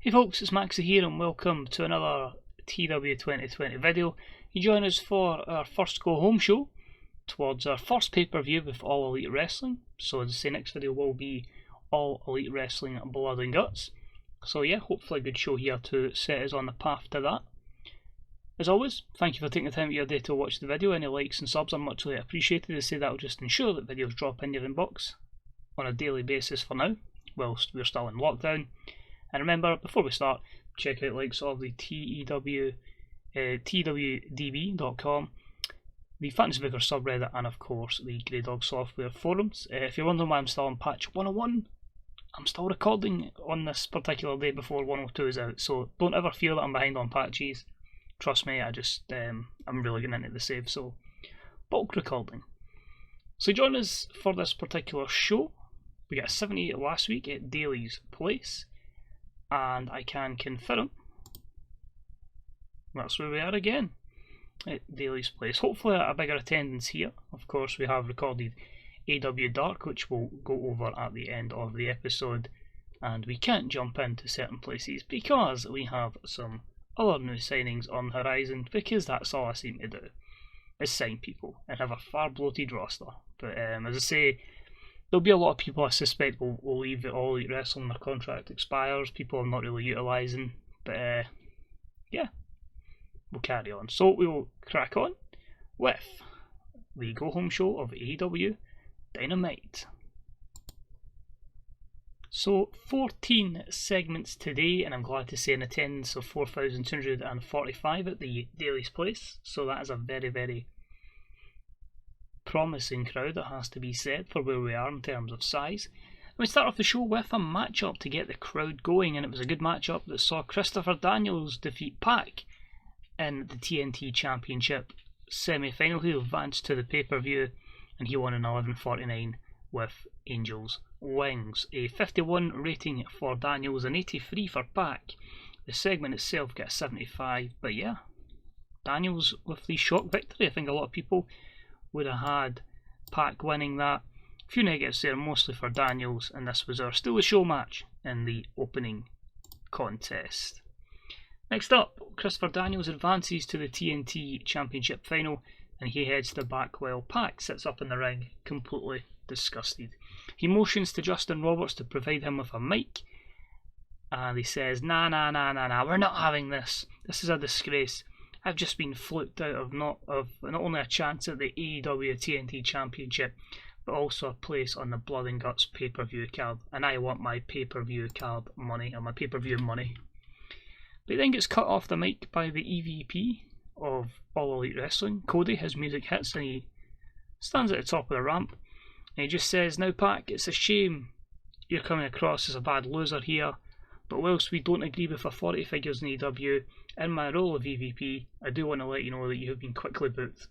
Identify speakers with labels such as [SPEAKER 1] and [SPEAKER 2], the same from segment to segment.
[SPEAKER 1] Hey folks, it's Maxie here and welcome to another TEW2020 video. You join us for our first go home show towards our first pay-per-view with All Elite Wrestling. So as I say, next video will be All Elite Wrestling Blood and Guts. So yeah, hopefully a good show here to set us on the path to that. As always, thank you for taking the time of your day to watch the video. Any likes and subs are muchly appreciated. I say that will just ensure that videos drop in your inbox on a daily basis for now, whilst we're still in lockdown. And remember, before we start, check out links of the TEWDB.com, the Fantasy Booker subreddit, and of course the Grey Dog Software forums. If you're wondering why I'm still on patch 101, I'm still recording on this particular day before 102 is out, so don't ever feel that I'm behind on patches. Trust me, I'm really getting into the save, so bulk recording. So join us for this particular show. We got a 78 last week at Daly's Place, and I can confirm that's where we are again at Daly's Place. Hopefully a bigger attendance here. Of course, we have recorded AEW Dark, which we'll go over at the end of the episode, and we can't jump into certain places because we have some other new signings on the horizon, because that's all I seem to do, is sign people and have a far bloated roster. But as I say, there'll be a lot of people I suspect will leave at All Elite Wrestling when their contract expires, people I'm not really utilising, but yeah, we'll carry on. So we will crack on with the go home show of AEW Dynamite. So 14 segments today, and I'm glad to say an attendance of 4,245 at the Daly's Place, so that is a very, very promising crowd, that has to be said, for where we are in terms of size. And we start off the show with a matchup to get the crowd going, and it was a good matchup that saw Christopher Daniels defeat Pac in the TNT Championship semi-final. He advanced to the pay-per-view and he won an 11:49 with Angel's Wings. A 51 rating for Daniels, an 83 for Pac. The segment itself got a 75, but yeah, Daniels with the shock victory. I think a lot of people would have had Pac winning that. A few negatives there, mostly for Daniels, and this was our Still a Show match in the opening contest. Next up, Christopher Daniels advances to the TNT Championship final, and he heads to back while Pac sits up in the ring, completely disgusted. He motions to Justin Roberts to provide him with a mic, and he says, nah, we're not having this. This is a disgrace. I've just been fluked out of not only a chance at the AEW TNT Championship, but also a place on the Blood and Guts pay-per-view card, and I want my pay-per-view card money, or my pay-per-view money. But he then gets cut off the mic by the EVP of All Elite Wrestling, Cody. His music hits and he stands at the top of the ramp, and he just says, now Pac, it's a shame you're coming across as a bad loser here, but whilst we don't agree with the 40 figures in AEW, in my role of EVP, I do want to let you know that you have been quickly booked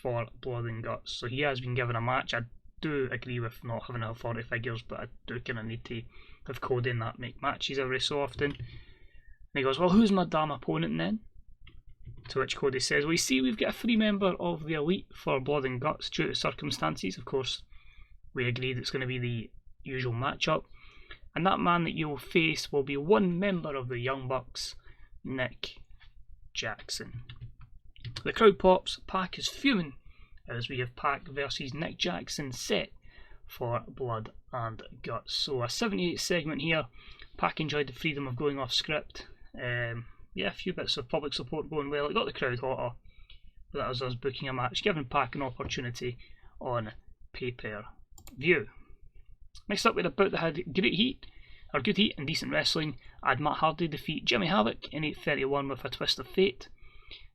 [SPEAKER 1] for Blood and Guts. So he has been given a match. I do agree with not having a 40 figures, but I do kind of need to have Cody in that make matches every so often. And he goes, well, who's my damn opponent then? To which Cody says, well, you see, we've got a free member of the Elite for Blood and Guts due to circumstances. Of course, we agreed it's going to be the usual matchup. And that man that you'll face will be one member of the Young Bucks, Nick Jackson. The crowd pops. Pac is fuming as we have Pac versus Nick Jackson set for Blood and Guts. So a 78 segment here. Pac enjoyed the freedom of going off script. Yeah, a few bits of public support going well. It got the crowd hotter, but that was us booking a match, giving Pac an opportunity on pay-per-view. Next up, we had a bout that had good heat and decent wrestling. I had Matt Hardy defeat Jimmy Havoc in 8:31 with a twist of fate.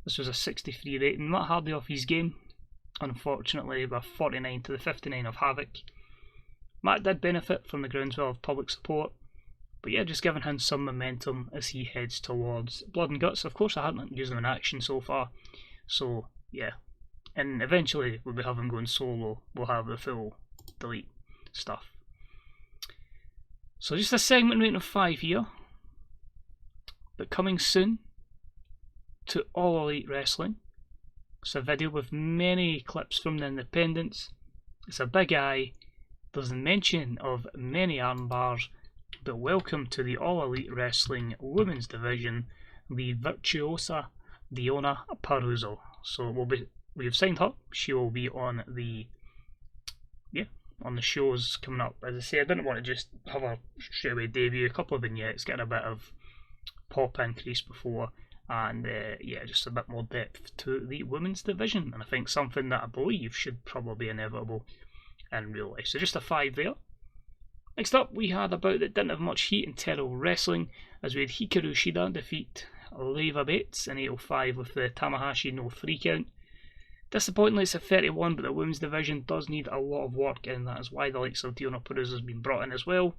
[SPEAKER 1] This was a 63 rating. Matt Hardy off his game, unfortunately, with 49 to the 59 of Havoc. Matt did benefit from the groundswell of public support, but yeah, just giving him some momentum as he heads towards Blood and Guts. Of course, I hadn't used him in action so far, so yeah. And eventually, when we have him going solo, we'll have the full delete stuff. So just a segment rating of 5 here, but coming soon to All Elite Wrestling. It's a video with many clips from the independents. It's a big eye. There's a mention of many arm bars, But welcome to the All Elite Wrestling Women's Division, the Virtuosa Diona Peruzzo. So we've signed her. She will be on the shows coming up. As I say, I didn't want to just have a straight away debut. A couple of vignettes, getting a bit of pop increase before, and just a bit more depth to the women's division. And I think something that I believe should probably be inevitable in real life. So just a 5 there. Next up, we had a bout that didn't have much heat and terrible wrestling, as we had Hikaru Shida defeat Leva Bates in 805 with the Tamahashi no 3 count. Disappointingly, it's a 31, but the women's division does need a lot of work, and that is why the likes of Diona Peruzzo has been brought in as well.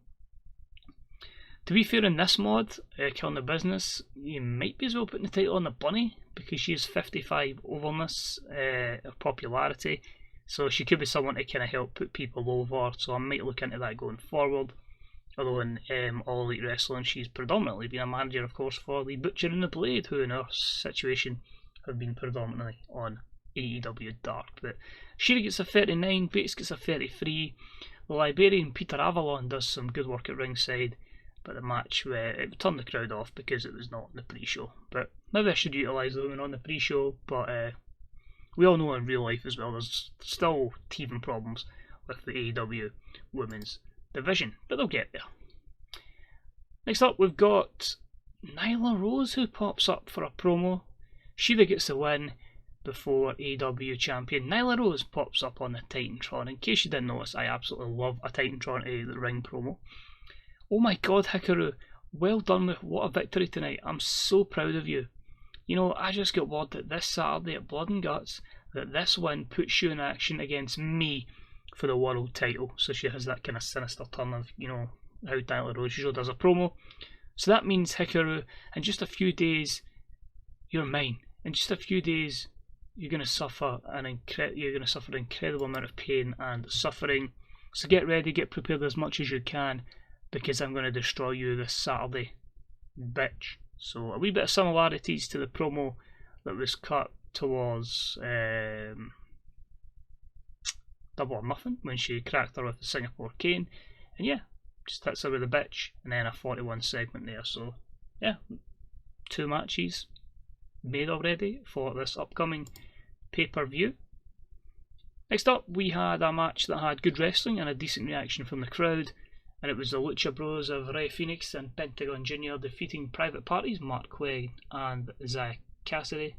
[SPEAKER 1] To be fair, in this mod, Killing the Business, you might be as well putting the title on the Bunny, because she has 55 overness of popularity. So she could be someone to kind of help put people over, so I might look into that going forward. Although in All Elite Wrestling, she's predominantly been a manager, of course, for the Butcher and the Blade, who in her situation have been predominantly on AEW Dark. But Shida gets a 39, Bates gets a 33. The Liberian Peter Avalon does some good work at ringside, but the match, it turned the crowd off because it was not in the pre-show. But maybe I should utilise the women on the pre-show, but we all know in real life as well there's still teething problems with the AEW women's division, but they'll get there. Next up, we've got Nyla Rose, who pops up for a promo. Shida gets the win before AEW champion Nyla Rose pops up on the Titantron. In case you didn't notice, I absolutely love a Titantron the ring promo. Oh my god, Hikaru, well done with what a victory tonight. I'm so proud of you. You know, I just got word that this Saturday at Blood and Guts, that this win puts you in action against me for the world title. So she has that kind of sinister turn of, you know, how Nyla Rose usually does a promo. So that means, Hikaru, in just a few days, you're mine. In just a few days, you're going to suffer an incredible amount of pain and suffering. So get ready, get prepared as much as you can, because I'm going to destroy you this Saturday, bitch. So a wee bit of similarities to the promo that was cut towards Double or Nothing when she cracked her with the Singapore cane. And yeah, just hits her with a bitch, and then a 41 segment there. So yeah, 2 matches made already for this upcoming pay-per-view. Next up, we had a match that had good wrestling and a decent reaction from the crowd, and it was the Lucha Bros of Rey Fenix and Pentagon Jr. defeating Private Parties, Mark Quinn and Zach Cassidy,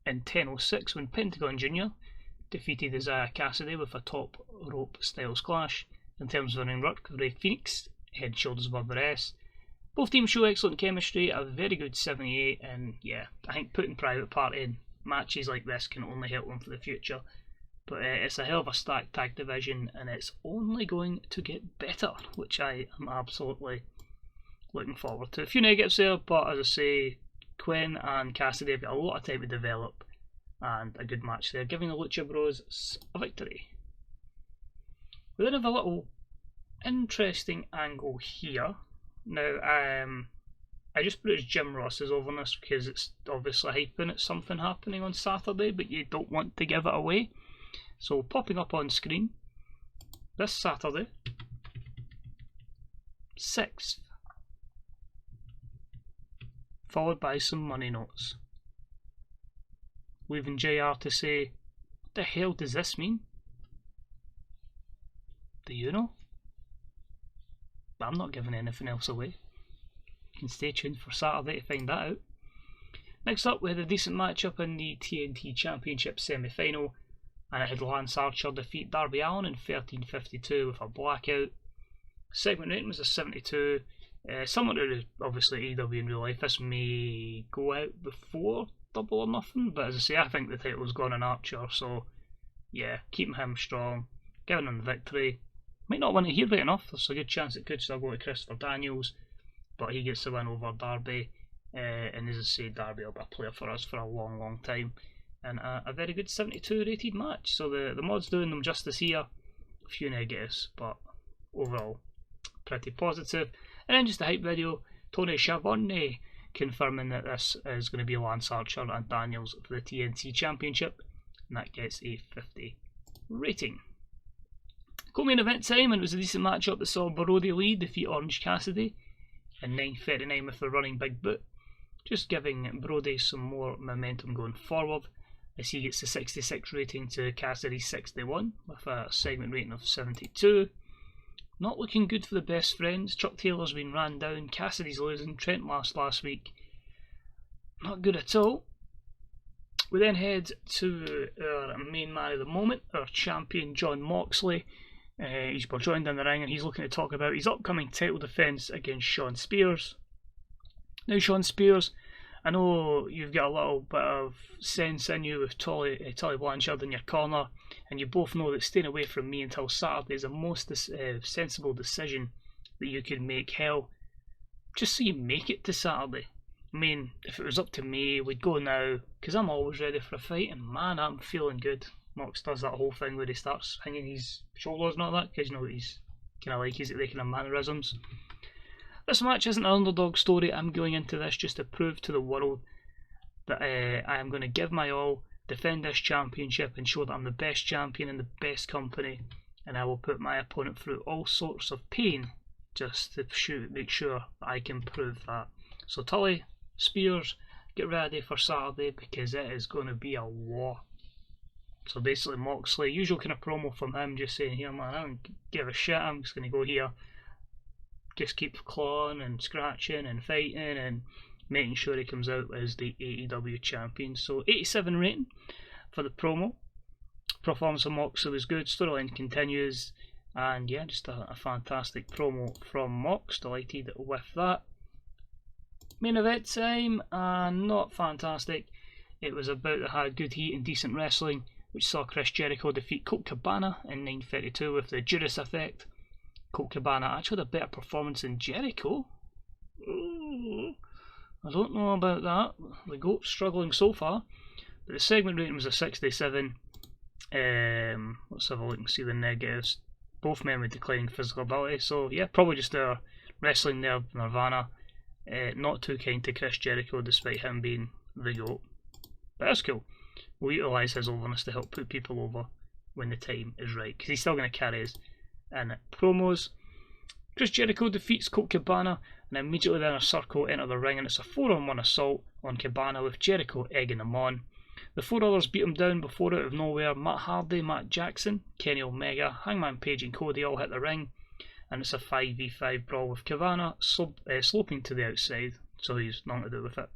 [SPEAKER 1] in 10:06 when Pentagon Jr. defeated Isaiah Cassidy with a top rope styles clash. In terms of ring work, Rey Fenix head shoulders above the rest. Both teams show excellent chemistry, a very good 78, and yeah, I think putting Private Party in matches like this can only help them for the future. But it's a hell of a stacked tag division, and it's only going to get better, which I am absolutely looking forward to. A few negatives there, but as I say, Quinn and Cassidy have got a lot of time to develop, and a good match there, giving the Lucha Bros a victory. We then have a little interesting angle here. Now, I just put it as Jim Ross's overness because it's obviously hyping at something happening on Saturday, but you don't want to give it away. So popping up on screen this Saturday, 6th, followed by some money notes, leaving JR to say, what the hell does this mean? Do you know? But I'm not giving anything else away. You can stay tuned for Saturday to find that out. Next up, we had a decent matchup in the TNT Championship semi-final, and it had Lance Archer defeat Darby Allin in 13:52 with a blackout. Segment rating was a 72. Similar to obviously AEW in real life, this may go out before Double or Nothing, but as I say, I think the title's gone on Archer, so yeah, keeping him strong, giving him the victory. Might not win it here right enough, there's a good chance it could still go to Christopher Daniels, but he gets the win over Darby, and as I say, Darby will be a player for us for a long time, and a very good 72 rated match. So the mod's doing them justice here. A few negatives, but overall pretty positive. And then just a hype video, Tony Schiavone confirming that this is going to be Lance Archer and Daniels for the TNT Championship, and that gets a 50 rating. Co-main event time, and it was a decent matchup that saw Brody Lee defeat Orange Cassidy in 9:39 with the running big boot, just giving Brody some more momentum going forward as he gets the 66 rating to Cassidy's 61 with a segment rating of 72. Not looking good for the best friends. Chuck Taylor's been ran down, Cassidy's losing, Trent lost last week. Not good at all. We then head to our main man of the moment, our champion Jon Moxley. He's joined in the ring and he's looking to talk about his upcoming title defence against Shawn Spears. Now Shawn Spears, I know you've got a little bit of sense in you with Tully Blanchard in your corner, and you both know that staying away from me until Saturday is the most sensible decision that you could make. Hell, just so you make it to Saturday. I mean, if it was up to me, we'd go now, because I'm always ready for a fight, and man, I'm feeling good. Mox does that whole thing where he starts hanging his shoulders and all that, because you know he's kind of like he's the kind of mannerisms. This match isn't an underdog story. I'm going into this just to prove to the world that I am going to give my all, defend this championship, and show that I'm the best champion in the best company, and I will put my opponent through all sorts of pain just to make sure that I can prove that. So Tully, Spears, get ready for Saturday because it is going to be a war. So basically Moxley, usual kind of promo from him, just saying, here man, I don't give a shit, I'm just going to go here, just keep clawing and scratching and fighting and making sure he comes out as the AEW champion. So 87 rating for the promo. Performance of Moxley was good, storyline continues, and yeah, just a fantastic promo from Mox, delighted with that. Main event time, not fantastic. It was about that had good heat and decent wrestling, which saw Chris Jericho defeat Colt Cabana in 9:32 with the Judas effect. Colt Cabana actually had a better performance than Jericho. Ooh, I don't know about that. The GOAT's struggling so far. But the segment rating was a 67. Let's have a look and see the negatives. Both men with declining physical ability. So yeah, probably just their wrestling there, Nirvana. Not too kind to Chris Jericho despite him being the GOAT. But that's cool. We'll utilise his overness to help put people over when the time is right, because he's still going to carry us in promos. Chris Jericho defeats Colt Cabana, and immediately the Inner Circle enter the ring, and it's a 4-on-1 assault on Cabana with Jericho egging him on. The four others beat him down before, out of nowhere, Matt Hardy, Matt Jackson, Kenny Omega, Hangman Page and Cody all hit the ring, and it's a 5v5 brawl with Cabana sloping to the outside, so he's nothing to do with it.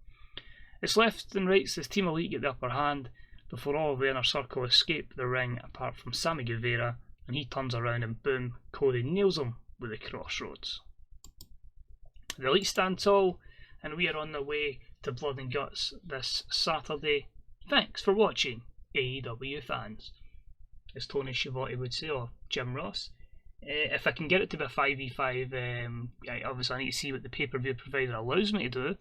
[SPEAKER 1] It's left and rights as Team Elite get the upper hand before all of the Inner Circle escape the ring apart from Sammy Guevara, and he turns around and boom, Cody nails him with the crossroads. The Elite stand tall, and we are on the way to Blood and Guts this Saturday. Thanks for watching, AEW fans, as Tony Schiavone would say, or Jim Ross. If I can get it to be a 5v5, obviously I need to see what the pay-per-view provider allows me to do.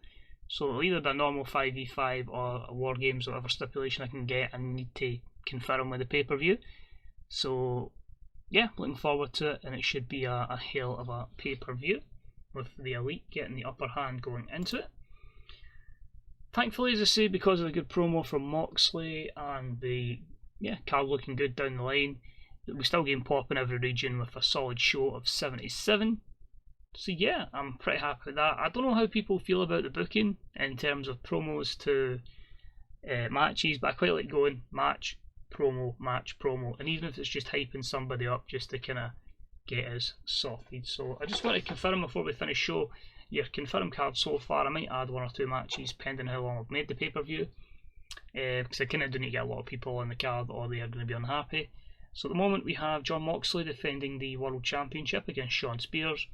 [SPEAKER 1] So it'll either be a normal 5v5 or a War Games, whatever stipulation I can get, and need to confirm with the pay-per-view. So yeah, looking forward to it, and it should be a hell of a pay-per-view with the Elite getting the upper hand going into it. Thankfully, as I say, because of the good promo from Moxley and the card looking good down the line, we still getting pop in every region with a solid show of 77. So yeah, I'm pretty happy with that. I don't know how people feel about the booking in terms of promos to matches, but I quite like going match, promo, and even if it's just hyping somebody up just to kind of get us sorted. So I just want to confirm before we finish show, your confirmed card so far. I might add one or two matches pending how long I've made the pay-per-view, because I kind of do need to get a lot of people on the card or they are going to be unhappy. So at the moment we have Jon Moxley defending the World Championship against Shawn Spears.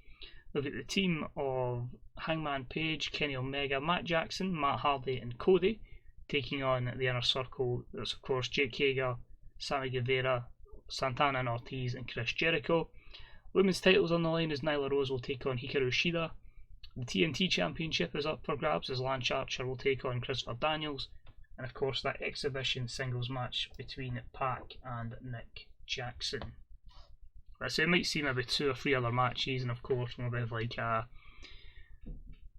[SPEAKER 1] We've got the team of Hangman Page, Kenny Omega, Matt Jackson, Matt Hardy and Cody taking on the Inner Circle. There's of course Jake Hager, Sammy Guevara, Santana and Ortiz and Chris Jericho. Women's titles on the line as Nyla Rose will take on Hikaru Shida. The TNT Championship is up for grabs as Lance Archer will take on Christopher Daniels. And of course that exhibition singles match between Pac and Nick Jackson. So it might see maybe 2 or 3 other matches, and of course maybe have like a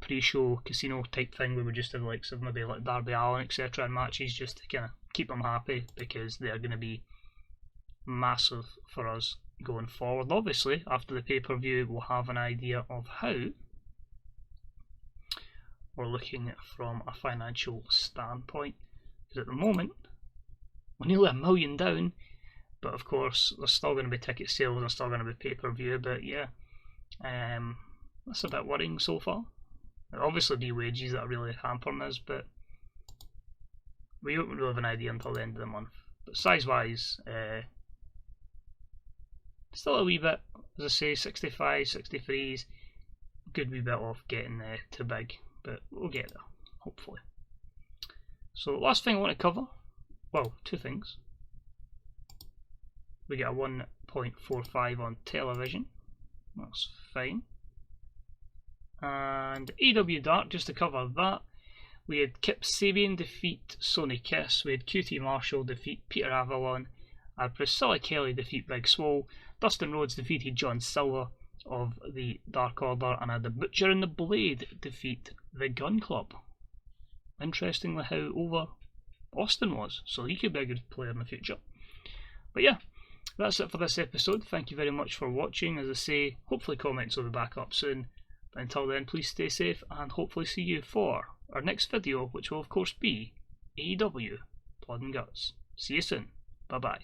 [SPEAKER 1] pre-show casino type thing where we just have like some maybe like Darby Allin etc. and matches just to kind of keep them happy, because they are going to be massive for us going forward. Obviously, after the pay-per-view, we'll have an idea of how we're looking from a financial standpoint. Because at the moment, we're nearly $1 million down, but of course, there's still going to be ticket sales, there's still going to be pay-per-view, but yeah, that's a bit worrying so far. There'll obviously be wages that are really hampering us, but we don't really have an idea until the end of the month. But size-wise, still a wee bit, as I say, 65, 63s, good wee bit off getting too big, but we'll get there, hopefully. So last thing I want to cover, well, two things. We get a 1.45 on television, that's fine. And AEW Dark, just to cover that, we had Kip Sabian defeat Sonny Kiss, we had QT Marshall defeat Peter Avalon, Priscilla Kelly defeat Big Swole, Dustin Rhodes defeated John Silver of the Dark Order, and had the Butcher and the Blade defeat the Gun Club. Interestingly how over Austin was, so he could be a good player in the future. But yeah, that's it for this episode. Thank you very much for watching. As I say, hopefully comments will be back up soon. But until then, please stay safe and hopefully see you for our next video, which will of course be AEW Blood and Guts. See you soon. Bye bye.